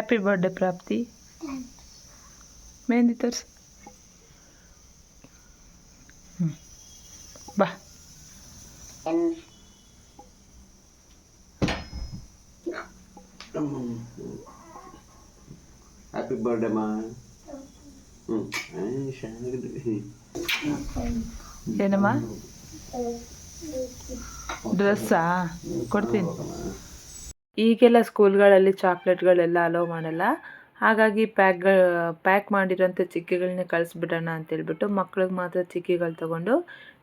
Happy birthday ಪ್ರಾಪ್ತಿ. ಮೆಹಂದಿ ತೋರಿಸು. ಬಾ. ಹ್ಯಾಪಿ ಬರ್ಡೇ ಮಾ. ಏನಮ್ಮ ಡ್ರೆಸ್ಸಾ ಕೊಡ್ತೀನಿ. ಈಗೆಲ್ಲ ಸ್ಕೂಲ್ಗಳಲ್ಲಿ ಚಾಕ್ಲೇಟ್ಗಳೆಲ್ಲ ಅಲೋ ಮಾಡಲ್ಲ, ಹಾಗಾಗಿ ಪ್ಯಾಕ್ ಮಾಡಿರೋಂಥ ಚಿಕ್ಕಿಗಳನ್ನೇ ಕಳಿಸ್ಬಿಡೋಣ ಅಂತೇಳ್ಬಿಟ್ಟು ಮಕ್ಳಿಗೆ ಮಾತ್ರ ಚಿಕ್ಕಿಗಳು ತೊಗೊಂಡು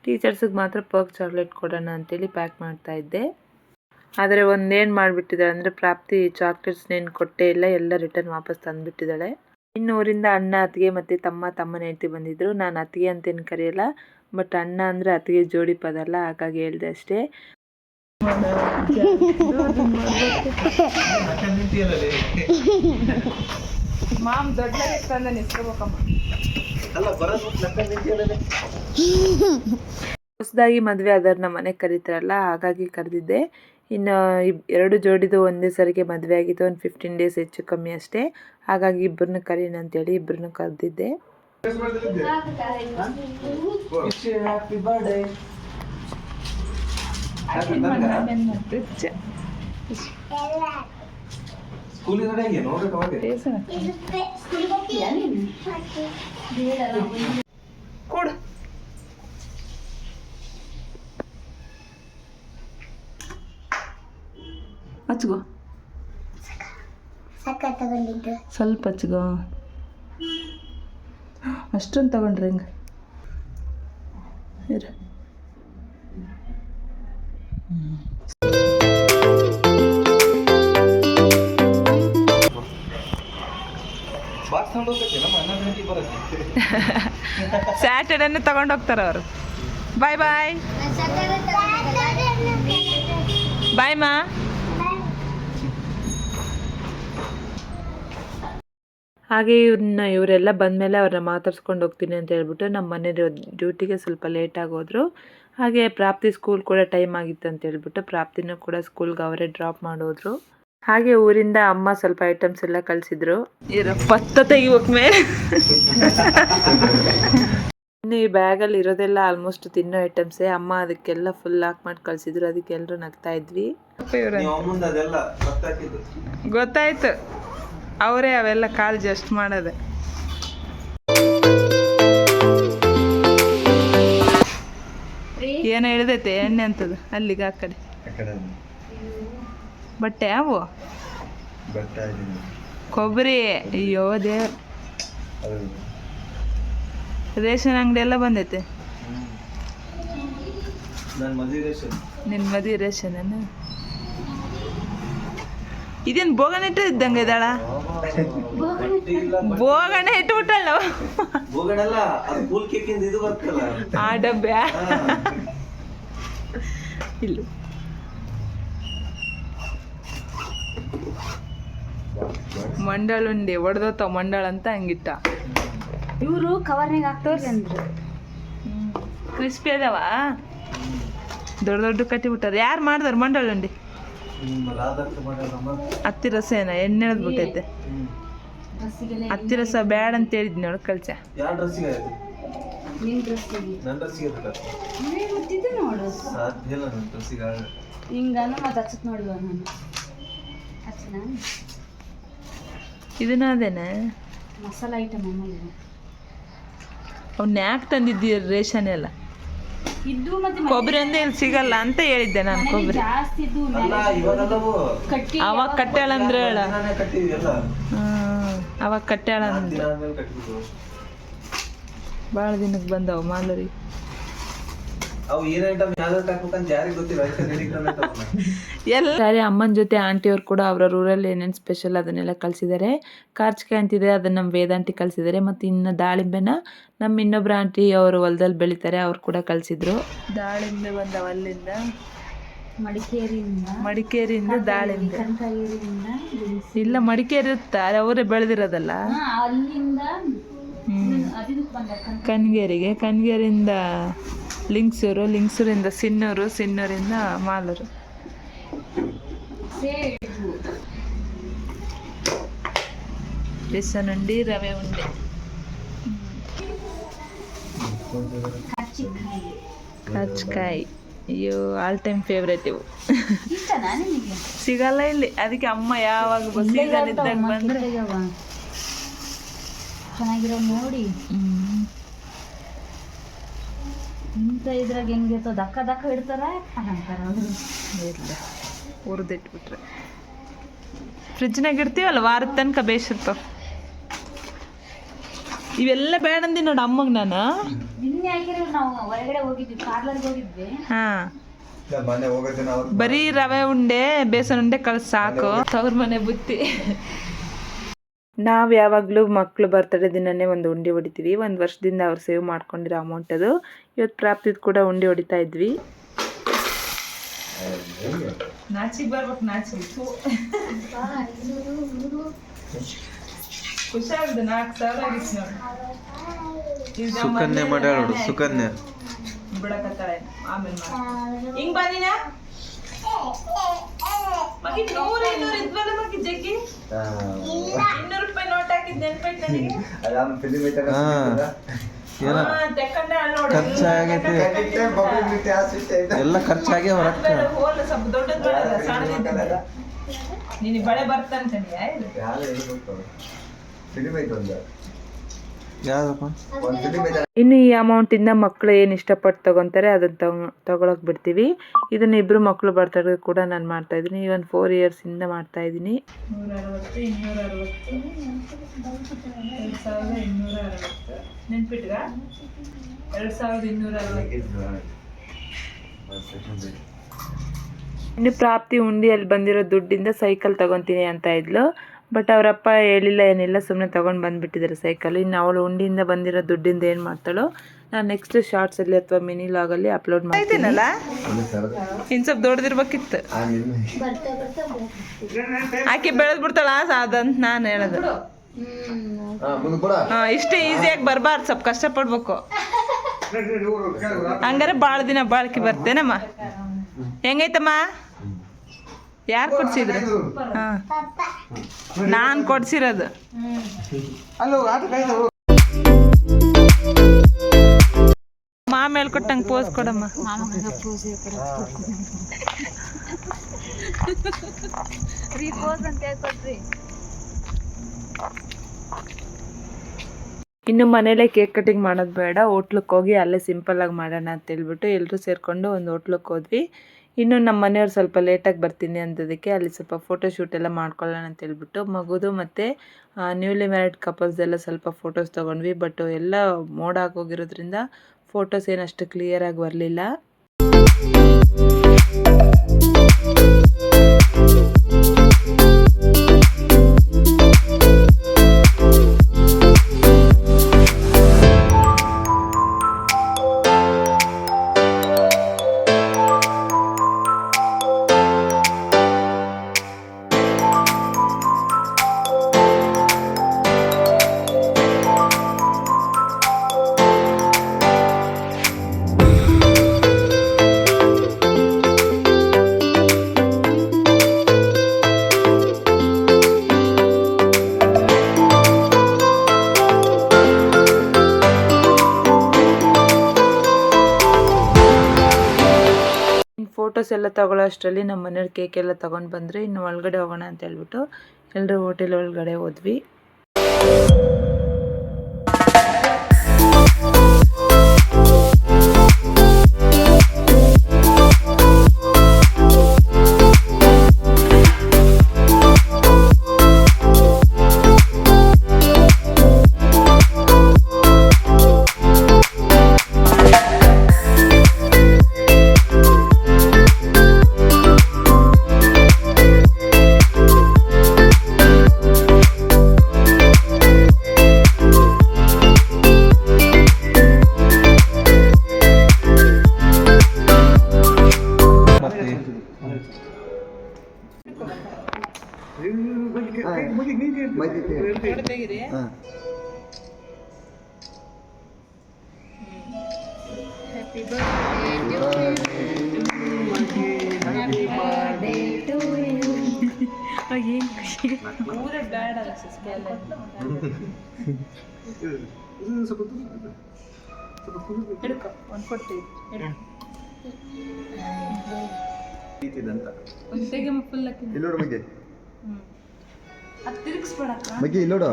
ಟೀಚರ್ಸಿಗೆ ಮಾತ್ರ ಪರ್ಕ್ ಚಾಕ್ಲೇಟ್ ಕೊಡೋಣ ಅಂತೇಳಿ ಪ್ಯಾಕ್ ಮಾಡ್ತಾಯಿದ್ದೆ. ಆದರೆ ಒಂದೇನು ಮಾಡಿಬಿಟ್ಟಿದ್ದಾಳೆ ಅಂದರೆ ಪ್ರಾಪ್ತಿ ಚಾಕ್ಲೇಟ್ಸ್ನೇನು ಕೊಟ್ಟೇ ಇಲ್ಲ, ಎಲ್ಲ ರಿಟರ್ನ್ ವಾಪಸ್ ತಂದುಬಿಟ್ಟಿದ್ದಾಳೆ. ಇನ್ನೂರಿಂದ ಅಣ್ಣ ಅತ್ತಿಗೆ ಮತ್ತು ತಮ್ಮನ ಹೆಂಡತಿ ಬಂದಿದ್ದರು. ನಾನು ಅತ್ತಿಗೆ ಅಂತೇನು ಕರೆಯಲ್ಲ, ಬಟ್ ಅಣ್ಣ ಅಂದರೆ ಅತ್ತಿಗೆ ಜೋಡಿ ಪದ ಅಲ್ಲ, ಹಾಗಾಗಿ ಹೇಳಿದೆ ಅಷ್ಟೇ. ಮಾಮ್ ದೊಡ್ಡ ಹೊಸದಾಗಿ ಮದುವೆ ಆದವ್ರನ್ನ ಮನೆಗೆ ಕರೀತಾರಲ್ಲ, ಹಾಗಾಗಿ ಕರೆದಿದ್ದೆ. ಇನ್ನು 2 ಜೋಡಿದು ಒಂದೇ ಸರಿಗೆ ಮದುವೆ ಆಗಿತ್ತು, ಒಂದು 15 ಡೇಸ್ ಹೆಚ್ಚು ಕಮ್ಮಿ ಅಷ್ಟೇ, ಹಾಗಾಗಿ ಇಬ್ಬರನ್ನ ಕರೀನ ಅಂತೇಳಿ ಇಬ್ಬರನ್ನ ಕರೆದಿದ್ದೆ. ಕೊಡು ಹಚ್ಗೋ, ಸ್ವಲ್ಪ ಹಚ್ಗೋ. ಅಷ್ಟೊಂದು ತಗೊಂಡ್ರೆ ಹೆಂಗೆ ಇರ. ಸ್ಯಾಟರ್ಡೇನೆ ತಗೊಂಡು ಹೋಗ್ತಾರೆ ಅವರು. ಬಾಯ್ ಬಾಯ್ ಬಾಯ್ ಮಾ. ಹಾಗೆ ಇವರೆಲ್ಲ ಬಂದಮೇಲೆ ಅವ್ರನ್ನ ಮಾತಾಡ್ಸ್ಕೊಂಡು ಹೋಗ್ತೀನಿ ಅಂತ ಹೇಳ್ಬಿಟ್ಟು ನಮ್ಮ ಮನೆ ಡ್ಯೂಟಿಗೆ ಸ್ವಲ್ಪ ಲೇಟಾಗಿ ಹೋದರು. ಹಾಗೆ ಪ್ರಾಪ್ತಿ ಸ್ಕೂಲ್ ಕೂಡ ಟೈಮ್ ಆಗಿತ್ತು ಅಂತ ಹೇಳ್ಬಿಟ್ಟು ಪ್ರಾಪ್ತಿನೂ ಕೂಡ ಸ್ಕೂಲ್ಗೆ ಅವರೇ ಡ್ರಾಪ್ ಮಾಡೋದ್ರು. ಹಾಗೆ ಊರಿಂದ ಅಮ್ಮ ಸ್ವಲ್ಪ ಐಟಮ್ಸ್ ಎಲ್ಲ ಕಳಿಸಿದ್ರು. ಪತ್ತ ತೆಗಿಬೇಕು ಮೇಲೆ. ಇನ್ನು ಈ ಬ್ಯಾಗಲ್ಲಿ ಇರೋದೆಲ್ಲ ಆಲ್ಮೋಸ್ಟ್ ತಿನ್ನೋ ಐಟಮ್ಸೇ. ಅಮ್ಮ ಅದಕ್ಕೆಲ್ಲ ಫುಲ್ ಹಾಕಿ ಮಾಡಿ ಕಳಿಸಿದ್ರು, ಅದಕ್ಕೆ ಎಲ್ಲರೂ ನಗ್ತಾ ಇದ್ವಿ. ಗೊತ್ತಾಯ್ತು, ಅವರೇ ಅವೆಲ್ಲ ಕಾಲು ಜಸ್ಟ್ ಮಾಡೋದೆ. ಏನೋ ಹೇಳ್ದೈತೆ ಎಣ್ಣೆ ಅಂತದ ಅಲ್ಲಿಗೆ ಆ ಕಡೆ ಬಟ್ಟೆ ಅವು ಕೊಬ್ಬರಿ. ಅಯ್ಯೋ ದೇವ್ರ, ರೇಷನ್ ಅಂಗಡಿ ಎಲ್ಲ ಬಂದೈತೆ. ನಿನ್ನ ಮದುವೆ ರೇಷನ್ ಏನು? ಇದೇನು ಬೋಗಣೆ ಇಟ್ಟು ಇದ್ದಂಗೆ ಇದ್ದಾಳ? ಬೋಗಣೆ ಇಟ್ಬಿಟ್ಟಲ್ಲ ಆ ಡಬ್ಬೆ. ಇಲ್ಲ ಮಂಡಳ ಉಂಡೆ ಹೊಡೆದೋತ ಮಂಡಳ ಅಂತ ಹಂಗಿಟ್ಟ. ಇವರು ಕವರ್ನಾಗ ಹಾಕ್ತವ್ರಿ ಅಂದ್ರು. ಕ್ರಿಸ್ಪಿ ಅದಾವ, ದೊಡ್ಡ ದೊಡ್ಡ ಕಟ್ಟಿಬಿಟ್ಟಾರ. ಯಾರು ಮಾಡ್ದಾರ ಮಂಡಳ ಉಂಡೆ? ಹತ್ತಿ ರಸ ಏನ ಎಣ್ಣೆ ಎಳ್ದ್ಬಿಟ್ಟೈತೆ. ಹತ್ತಿ ರಸ ಬ್ಯಾಡ ಅಂತ ಹೇಳಿದ್ನಿ ನೋಡು ಕಲ್ಸ. ಇದನ್ನ ಅದೇನ ಮಸಾಲ ಐಟಮ್ ಅವ್ನ ಯಾಕೆ ತಂದಿದ್ದೀರ ರೇಷನ್ ಎಲ್ಲ? ಕೊಬ್ಬರಿ ಅಂದ್ರೆ ಇಲ್ಲಿ ಸಿಗಲ್ಲ ಅಂತ ಹೇಳಿದ್ದೆ ನಾನು. ಕೊಬ್ಬರಿ ಅವಾಗ ಕಟ್ಟಾಳ ಅಂದ್ರೆ ಹೇಳ. ಅವಾಗ ಕಟ್ಟಾಳ ಅಂದ್ರೆ ಭಾಳ ದಿನಕ್ಕೆ ಬಂದವು ಮಾಲರಿ. ಎಲ್ಲ ಸರಿ. ಅಮ್ಮನ ಜೊತೆ ಆಂಟಿಯವ್ರು ಕೂಡ ಅವರ ಊರಲ್ಲಿ ಏನೇನು ಸ್ಪೆಷಲ್ ಅದನ್ನೆಲ್ಲ ಕಳಿಸಿದ್ದಾರೆ. ಕಾರ್ಚಿಕಾಯಿ ಅಂತಿದೆ, ಅದನ್ನು ನಮ್ಮ ವೇದಾಂಟಿ ಕಳಿಸಿದ್ದಾರೆ. ಮತ್ತು ಇನ್ನು ದಾಳಿಂಬೆನ ನಮ್ಮ ಇನ್ನೊಬ್ಬರು ಆಂಟಿ ಅವರು ಹೊಲದಲ್ಲಿ ಬೆಳಿತಾರೆ, ಅವ್ರು ಕೂಡ ಕಳಿಸಿದ್ರು. ದಾಳಿಂಬೆ ಬಂದವ ಅಲ್ಲಿಂದ, ಮಡಿಕೇರಿಯಿಂದ ದಾಳಿಂಬೆ. ಇಲ್ಲ ಮಡಿಕೇರಿ ಇರ್ತಾರೆ, ಅವರೇ ಬೆಳೆದಿರೋದಲ್ಲ. ಕನ್ಗೇರಿಯಿಂದ ಲಿಂಗ್ಸೂರಿಂದ ಸಿನ್ನೂರಿಂದ ಮಾಲೂರು. ಬೇಸನ್ ಉಂಡೆ ರವೆ ಉಂಡೆ ಕರ್ಚಿಕಾಯಿ ಅಯ್ಯೋ ಆಲ್ ಟೈಮ್ ಫೇವ್ರೇಟ್ ಇವು ಇಷ್ಟನಾ ನಿಮಗೆ? ಸಿಗಲ್ಲ ಇಲ್ಲಿ, ಅದಕ್ಕೆ ಅಮ್ಮ ಯಾವಾಗ ಸೀಸನ್ ಇದ್ದಾಗ ಬಂದ್ರೆ ಚೆನ್ನಾಗಿರೋ ನೋಡಿ ಇಂಥ ಇದ್ರಾಗ ಹೆಂಗಿರ್ತೋ ದಕ್ಕ ದಕ್ಕ ಇಡ್ತಾರ ಅಂತಾರ ಇಲ್ಲ ಹುರಿದಿಟ್ಬಿಟ್ರೆ ಫ್ರಿಜ್ನಾಗ ಇಡ್ತೀವಲ್ಲ ವಾರದ ತನಕ ಬೇಯಿಸಿರ್ತಾವ. ಇವೆಲ್ಲ ಬೇಡ ಅಂದಿ ನೋಡಿ ಅಮ್ಮಗೆ ನಾನು. ನಿನ್ನೆ ಹಾಕಿರೋ ನಾವು ಹೊರಗಡೆ ಹೋಗಿದ್ವಿ, ಪಾರ್ಲರ್ಗೆ ಹೋಗಿದ್ವಿ. ಹಾಂ ಬರೀ ರವೆ ಉಂಡೆ ಬೇಸನ್ ಉಂಡೆ ಕಳ್ಸಿ ಸಾಕು. ತವ್ರ ಮನೆ ಬುತ್ತಿ. ನಾವು ಯಾವಾಗಲೂ ಮಕ್ಕಳು ಬರ್ತಡೇ ದಿನನೇ ಒಂದು ಉಂಡೆ ಹೊಡಿತೀವಿ. ಒಂದು ವರ್ಷದಿಂದ ಅವ್ರು ಸೇವ್ ಮಾಡ್ಕೊಂಡಿರೋ ಅಮೌಂಟ್ ಅದು. ಇವತ್ತು ಪ್ರಾಪ್ತಿದ್ ಕೂಡ ಉಂಡೆ ಹೊಡಿತಾ ಇದ್ವಿ. ನಾಚಿಗೆ ಬರ್ಬೇಕು, ನಾಚಿಗೆ ಖುಷಿಯಾಗಿದೆ. 4,000 ಆಗಿತ್ತು ನೋಡಿ. ಸುಕನ್ಯಾ ಮಾಡ್ಯಾಳ, ಸುಕನ್ಯಾ ಬಿಡಕತ್ತಾಳೆ ಆಮೇಲೆ ಹಿಂಗ್ ಬಂದಿನ ಮಗಿ 100 ಇದ್ವಲ್ಲ ಮಗಿ ಜಗ್ಗಿ 200 ರೂಪಾಯಿ ನೋಟ್ ಹಾಕಿದ್ ನೆನ್ಪೈತ್ ನನಗೆ. ಖರ್ಚಾಗೈತಿ, ಎಲ್ಲ ಖರ್ಚಾಗಿ ಹೊರಕ್ಕ ಸ್ವಲ್ಪ ದೊಡ್ಡದು ಸಣ್ಣದಿದ್ದ ನೀನು ಬಳೆ ಬರ್ತಂತಾನೆ. ಇನ್ನು ಈ ಅಮೌಂಟಿಂದ ಮಕ್ಕಳು ಏನು ಇಷ್ಟಪಟ್ಟು ತಗೊತಾರೆ ಅದನ್ನು ತಗೊಳಕ್ ಬಿಡ್ತೀವಿ. ಇದನ್ನ ಇಬ್ಬರು ಮಕ್ಕಳು ಬರ್ತಡೇ ಕೂಡ ನಾನು ಮಾಡ್ತಾ ಇದ್ದೀನಿ. ಇವನ್ 4 ಇಯರ್ಸಿಂದ ಮಾಡ್ತಾ ಇದ್ದೀನಿ. 160, 260 ನೆನ್ಪಿಟ್ಗ 2260. ಇನ್ನು ಪ್ರಾಪ್ತಿ ಉಂಡಿಯಲ್ಲಿ ಬಂದಿರೋ ದುಡ್ಡಿಂದ ಸೈಕಲ್ ತಗೊತೀನಿ ಅಂತ ಇದ್ಲು. ಬಟ್ ಅವರಪ್ಪ ಹೇಳಿಲ್ಲ ಏನಿಲ್ಲ, ಸುಮ್ಮನೆ ತೊಗೊಂಡು ಬಂದುಬಿಟ್ಟಿದ್ದಾರೆ ಸೈಕಲ್. ಇನ್ನು ಅವಳು ಉಂಡಿಯಿಂದ ಬಂದಿರೋ ದುಡ್ಡಿಂದ ಏನು ಮಾಡ್ತಾಳೋ ನಾನು ನೆಕ್ಸ್ಟ್ ಶಾರ್ಟ್ಸಲ್ಲಿ ಅಥವಾ ಮಿನಿ ಲಾಗಲ್ಲಿ ಅಪ್ಲೋಡ್ ಮಾಡ್ತೀನಲ್ಲ. ಇನ್ನು ಸ್ವಲ್ಪ ದೊಡ್ಡದಿರ್ಬೇಕಿತ್ತು. ಆಕೆ ಬೆಳೆದು ಬಿಡ್ತಾಳ ಅದಂತ ನಾನು ಹೇಳೋದು. ಹಾಂ, ಇಷ್ಟು ಈಸಿಯಾಗಿ ಬರಬಾರ್ದು, ಸ್ವಲ್ಪ ಕಷ್ಟಪಡ್ಬೇಕು. ಹಂಗಾರೆ ಭಾಳ ದಿನ ಬಾಳ್ಕೆ ಬರ್ತೇನಮ್ಮ. ಹೆಂಗೈತಮ್ಮ? ಯಾರು ಕೊಡ್ಸಿದ್ರು? ಹಾಂ, ನಾನು ಕೊಡ್ಸಿರೋದು. ಮಾಮೇಲೆ ಕೊಟ್ಟಂಗೆ ಪೋಸ್ ಕೊಡಮ್ಮ. ಇನ್ನು ಮನೇಲೆ ಕೇಕ್ ಕಟಿಂಗ್ ಮಾಡೋದು ಬೇಡ, ಹೋಟ್ಲಕ್ಕೆ ಹೋಗಿ ಅಲ್ಲೇ ಸಿಂಪಲ್ಲಾಗಿ ಮಾಡೋಣ ಅಂತ ಹೇಳ್ಬಿಟ್ಟು ಎಲ್ಲರೂ ಸೇರಿಕೊಂಡು ಒಂದು ಹೋಟ್ಲಕ್ಕೆ ಹೋದ್ವಿ. ಇನ್ನು ನಮ್ಮ ಮನೆಯವ್ರು ಸ್ವಲ್ಪ ಲೇಟಾಗಿ ಬರ್ತೀನಿ ಅಂದದಕ್ಕೆ ಅಲ್ಲಿ ಸ್ವಲ್ಪ ಫೋಟೋಶೂಟ್ ಎಲ್ಲ ಮಾಡ್ಕೊಳ್ಳೋಣ ಅಂತ ಹೇಳ್ಬಿಟ್ಟು ಮಗುದು ಮತ್ತು ನ್ಯೂಲಿ ಮ್ಯಾರಿಡ್ ಕಪಲ್ಸ್ದೆಲ್ಲ ಸ್ವಲ್ಪ ಫೋಟೋಸ್ ತೊಗೊಂಡ್ವಿ. ಬಟ್ ಎಲ್ಲ ಮೋಡ ಆಗೋಗಿರೋದ್ರಿಂದ ಫೋಟೋಸ್ ಏನಷ್ಟು ಕ್ಲಿಯರಾಗಿ ಬರಲಿಲ್ಲ. ಫೋಟೋಸ್ ಎಲ್ಲ ತಗೊಳ್ಳೋ ಅಷ್ಟರಲ್ಲಿ ನಮ್ಮ ಮನೆಯವ್ರ ಕೇಕ್ ಎಲ್ಲ ತೊಗೊಂಡು ಬಂದರೆ ಇನ್ನು ಒಳಗಡೆ ಹೋಗೋಣ ಅಂತ ಹೇಳ್ಬಿಟ್ಟು ಎಲ್ಲರೂ ಹೋಟೆಲ್ ಒಳಗಡೆ ಹೋದ್ವಿ. ಊರೇ ಬೇಡ ಹಿಡ್ಕೊ ಒಂದು ಕೊಡ್ತೀವಿ ಫುಲ್ ಇಲ್ಲೋಡು ಬಗ್ಗೆ ಅದು ತಿರುಗಿಸ್ಬೇಡ ಬಗ್ಗೆ ಇಲ್ಲೋಡು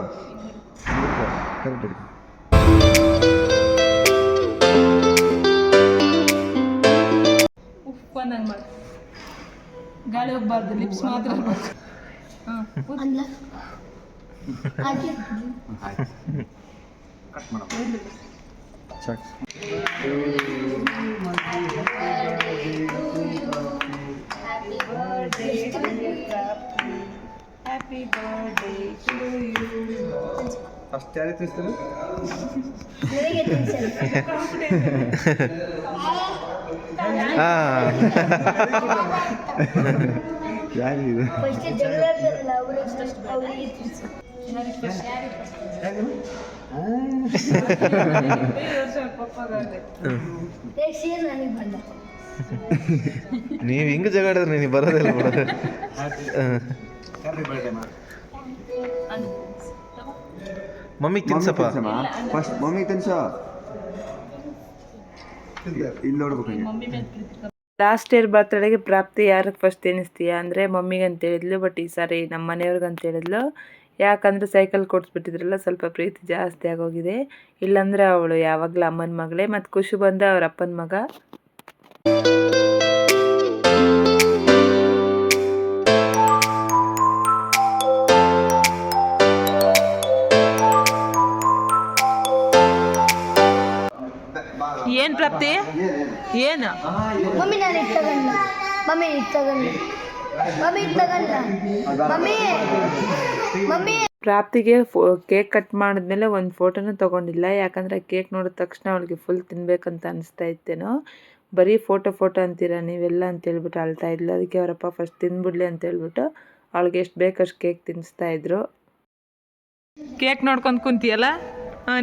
ಕರೆಕ್ಟ್ ಉಪ್ಪು ಅನ್ನಂಗೆ ಮಾಡಿ ಗಾಳಿ ಹೋಗ್ಬಾರ್ದು ಲಿಪ್ಸ್ ಮಾತ್ರ ಹಾಂ ಕಟ್ ಮಾಡೋಣ happy birthday to you first ಯಾರೇ ತಿಳಿಸ್ತಾರೆ ಯಾರಿದು ನೀವು ಹಿಂಗೆ ಜಗಾಡಿದ್ರೆ ನೀನು ಬರೋದಿಲ್ಲ ಬಿಡೋದು ಮಮ್ಮಿಗೆ ತಿನ್ಸಪ್ಪ ಫಸ್ಟ್ ಮಮ್ಮಿಗೆ ತಿನ್ಸ ಇಲ್ಲಿ ನೋಡ್ಬೇಕು ಲಾಸ್ಟ್ ಇಯರ್ ಬರ್ತಡೆಗೆ ಪ್ರಾಪ್ತಿ ಯಾರಿಗೆ ಫಸ್ಟ್ ತಿನ್ನಿಸ್ತೀಯ ಅಂದರೆ ಮಮ್ಮಿಗೆ ಅಂತ ಹೇಳಿದ್ಲು. ಬಟ್ ಈ ಸಾರಿ ನಮ್ಮ ಮನೆಯವ್ರಿಗೆ ಅಂತ ಹೇಳಿದ್ಲು. ಯಾಕಂದರೆ ಸೈಕಲ್ ಕೊಡಿಸ್ಬಿಟ್ಟಿದ್ರಲ್ಲ ಸ್ವಲ್ಪ ಪ್ರೀತಿ ಜಾಸ್ತಿ ಆಗೋಗಿದೆ. ಇಲ್ಲಾಂದರೆ ಅವಳು ಯಾವಾಗಲೂ ಅಮ್ಮನ ಮಗಳೇ. ಮತ್ತು ಖುಷಿ ಬಂದ ಅವ್ರ ಅಪ್ಪನ ಮಗ. ಏನು ಪ್ರಾಪ್ತಿ ಏನು ಮಮ್ಮಿ ನಾನು ಇತ್ತಗಲ್ಲ ಮಮ್ಮಿ ಇತ್ತಗಲ್ಲ ಮಮ್ಮಿ ಇತ್ತಗಲ್ಲ ಮಮ್ಮಿ ಮಮ್ಮಿ ಪ್ರಾಪ್ತಿಗೆ ಕೇಕ್ ಕಟ್ ಮಾಡಿದ್ಮೇಲೆ ಒಂದು ಫೋಟೋನೂ ತೊಗೊಂಡಿಲ್ಲ. ಯಾಕಂದರೆ ಕೇಕ್ ನೋಡಿದ ತಕ್ಷಣ ಅವಳಿಗೆ ಫುಲ್ ತಿನ್ಬೇಕಂತ ಅನಿಸ್ತಾ ಇತ್ತೇನೋ. ಬರೀ ಫೋಟೋ ಅಂತೀರಾ ನೀವೆಲ್ಲ ಅಂತೇಳ್ಬಿಟ್ಟು ಅಳ್ತಾ ಇದ್ಲು. ಅದಕ್ಕೆ ಅವರಪ್ಪ ಫಸ್ಟ್ ತಿಂದ್ಬಿಡ್ಲಿ ಅಂತೇಳ್ಬಿಟ್ಟು ಅವಳಿಗೆ ಎಷ್ಟು ಬೇಕಷ್ಟು ಕೇಕ್ ತಿನ್ನಿಸ್ತಾ ಇದ್ರು. ಕೇಕ್ ನೋಡ್ಕೊಂಡು ಕುಂತಿಯಲ್ಲ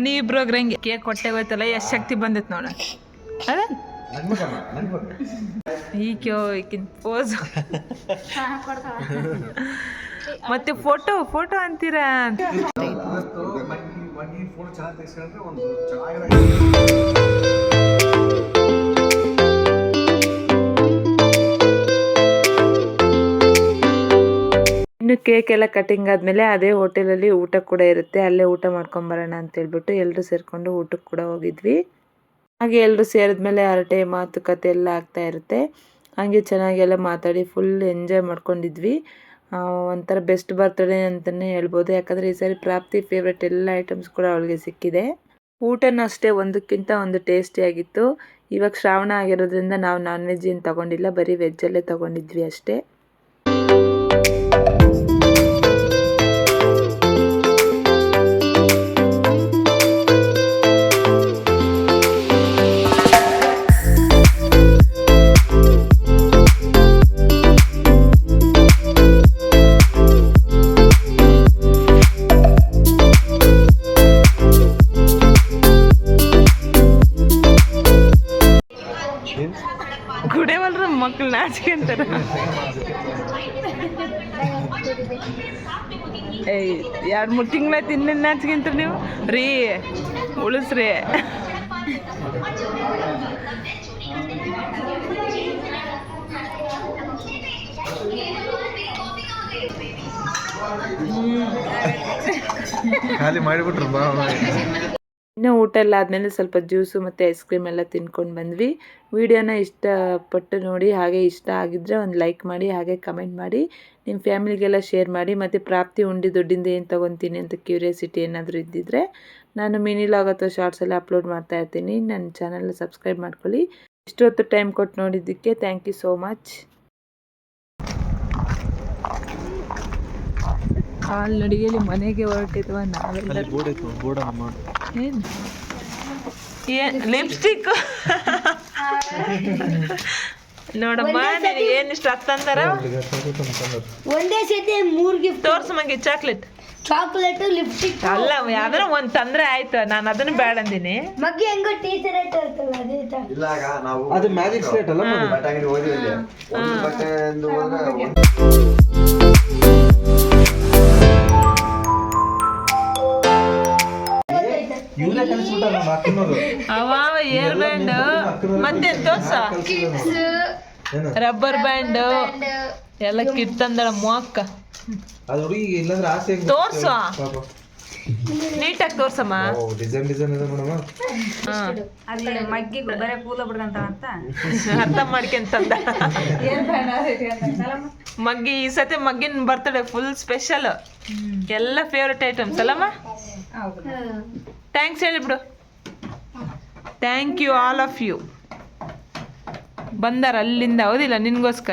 ನೀವಿಬ್ರು ಹೋಗ್ರಂಗೆ ಕೇಕ್ ಕೊಟ್ಟೆ ಹೋಯ್ತಲ್ಲ ಎಷ್ಟು ಶಕ್ತಿ ಬಂದಿತ್ತು ನೋಡ ಅದ ಈಕಿನ್ ಪೋಸ್ ಮತ್ತೆ ಫೋಟೋ ಅಂತೀರಾ. ಇನ್ನು ಕೇಕ್ ಎಲ್ಲ ಕಟಿಂಗ್ ಆದಮೇಲೆ ಅದೇ ಹೋಟೆಲಲ್ಲಿ ಊಟ ಕೂಡ ಇರುತ್ತೆ. ಅಲ್ಲೇ ಊಟ ಮಾಡ್ಕೊಂಬರೋಣ ಅಂತೇಳ್ಬಿಟ್ಟು ಎಲ್ಲರೂ ಸೇರಿಕೊಂಡು ಊಟಕ್ಕೆ ಕೂಡ ಹೋಗಿದ್ವಿ. ಹಾಗೆ ಎಲ್ಲರೂ ಸೇರಿದ್ಮೇಲೆ ಹರಟೆ ಮಾತುಕತೆ ಎಲ್ಲ ಆಗ್ತಾ ಇರುತ್ತೆ. ಹಾಗೆ ಚೆನ್ನಾಗೆಲ್ಲ ಮಾತಾಡಿ ಫುಲ್ ಎಂಜಾಯ್ ಮಾಡ್ಕೊಂಡಿದ್ವಿ. ಒಂಥರ ಬೆಸ್ಟ್ ಬರ್ತ್ಡೇ ಅಂತಲೇ ಹೇಳ್ಬೋದು. ಯಾಕಂದರೆ ಈ ಸಾರಿ ಪ್ರಾಪ್ತಿ ಫೇವ್ರೆಟ್ ಎಲ್ಲ ಐಟಮ್ಸ್ ಕೂಡ ಅವಳಿಗೆ ಸಿಕ್ಕಿದೆ. ಊಟನೂ ಅಷ್ಟೇ ಒಂದಕ್ಕಿಂತ ಒಂದು ಟೇಸ್ಟಿಯಾಗಿತ್ತು. ಇವಾಗ ಶ್ರಾವಣ ಆಗಿರೋದ್ರಿಂದ ನಾವು ನಾನ್ ವೆಜ್ ಏನು ತೊಗೊಂಡಿಲ್ಲ, ಬರೀ ವೆಜ್ಜಲ್ಲೇ ತೊಗೊಂಡಿದ್ವಿ ಅಷ್ಟೇ. ಕುಡಿಯವಲ್ರ ಮಕ್ಕಳು ನಾಚ್ಕೊಂತಾರ. ಏಯ್ 2-3 ತಿಂಗಳಾಯ್ತು ಇನ್ನೇನು ನಾಚ್ಕೊಂತೀರಿ ನೀವು ರೀ ಉಳಿಸ್ರಿ. ಖಾಲಿ ಮಾಡಿಬಿಟ್ರು ಬಾ. ಇನ್ನು ಊಟ ಎಲ್ಲ ಆದಮೇಲೆ ಸ್ವಲ್ಪ ಜ್ಯೂಸು ಮತ್ತು ಐಸ್ ಕ್ರೀಮ್ ಎಲ್ಲ ತಿನ್ಕೊಂಡು ಬಂದ್ವಿ. ವಿಡಿಯೋನ ಇಷ್ಟಪಟ್ಟು ನೋಡಿ. ಹಾಗೆ ಇಷ್ಟ ಆಗಿದ್ದರೆ ಒಂದು ಲೈಕ್ ಮಾಡಿ, ಹಾಗೆ ಕಮೆಂಟ್ ಮಾಡಿ, ನಿಮ್ಮ ಫ್ಯಾಮಿಲಿಗೆಲ್ಲ ಶೇರ್ ಮಾಡಿ. ಮತ್ತು ಪ್ರಾಪ್ತಿ ಉಂಡಿ ದುಡ್ಡಿಂದ ಏನು ತೊಗೊತೀನಿ ಅಂತ ಕ್ಯೂರಿಯಾಸಿಟಿ ಏನಾದರೂ ಇದ್ದಿದ್ದರೆ ನಾನು ಮಿನಿ ಲಾಗ್ ಅಥವಾ ಶಾರ್ಟ್ಸ್ ಎಲ್ಲ ಅಪ್ಲೋಡ್ ಮಾಡ್ತಾ ಇರ್ತೀನಿ. ನನ್ನ ಚಾನಲ್ನ ಸಬ್ಸ್ಕ್ರೈಬ್ ಮಾಡ್ಕೊಳ್ಳಿ. ಇಷ್ಟೊತ್ತು ಟೈಮ್ ಕೊಟ್ಟು ನೋಡಿದ್ದಕ್ಕೆ ಥ್ಯಾಂಕ್ ಯು ಸೋ ಮಚ್. ಕಾಲ್ನಡಿಗೆಯಲ್ಲಿ ಮನೆಗೆ ಹೊರಟಿದ್ವ ನಾವೆಲ್ಲರೂ. ಏನು ಲಿಪ್ಸ್ಟಿಕ್ ನೋಡಮ್ಮ, ಏನು ಇಷ್ಟ ಹತ್ತಂತಾರ. ಒಂದೇ ಸತಿ 3 ಗಿಫ್ಟ್ ತೋರ್ಸು ಮಂಗಿ. ಚಾಕ್ಲೇಟ್ ಲಿಪ್ಸ್ಟಿಕ್ ಅಲ್ಲ, ಯಾವ್ದಾರ ಒಂದು ತಂದ್ರೆ ಆಯ್ತು. ನಾನು ಅದನ್ನು ಬ್ಯಾಡ ಅಂದಿನಿ. ಮಗ್ಗಿ ಹೆಂಗೋ ಟೀಚರ್ ಆಯ್ತು ಇರ್ತಲ್ಲ ಅದೇ ತರ. ಇಲ್ಲಾಗ ನಾವು ಅದು ಮ್ಯಾಜಿಕ್ ಸ್ಲೇಟ್ ಅಲ್ಲ ಬಟ್ ಅಂಗಡಿ ಹೋಗಿದ್ದೆ ಒಂದು ಬಟ್ಟೆ ಇವರೇ ಕಲಿಸ್ಬಿಟ್ಟಾರ ನಮ್ಮ ಅಕ್ಕನವರು ಅವ ಏರ್ ಬ್ಯಾಂಡ್ ಮತ್ತೆ ತೋರ್ಸ ರಬ್ಬರ್ ಬ್ಯಾಂಡ್ ಎಲ್ಲ ಕಿಟ್ ತಂದಳ ಮೊಕ್ಕ ಅದು ಹುಡುಗಿಗೆ ಇಲ್ಲಾಂದ್ರೆ ಆಸೆ ಹೆಂಗ್ ತೋರ್ಸು. ಪಾಪ ನೀಟಾಗಿ ತೋರ್ಸಮ್ಮ. ಡಿಸೈನ್ ಇದೆ ಮೇಡಮ್. ಅರ್ಥ ಮಾಡ್ಕೊಂತಂದ ಮಗ್ಗಿ. ಈ ಸತಿ ಮಗ್ಗಿನ ಬರ್ತಡೆ ಫುಲ್ ಸ್ಪೆಷಲ್, ಎಲ್ಲ ಫೇವ್ರೆಟ್ ಐಟಮ್ಸ್ ಅಲ್ಲಮ್ಮ. ಥ್ಯಾಂಕ್ಸ್ ಹೇಳಿಬಿಡು. Thank you all of you. ಬಂದಾರ ಅಲ್ಲಿಂದ, ಹೌದಿಲ್ಲ, ನಿನ್ಗೋಸ್ಕರ.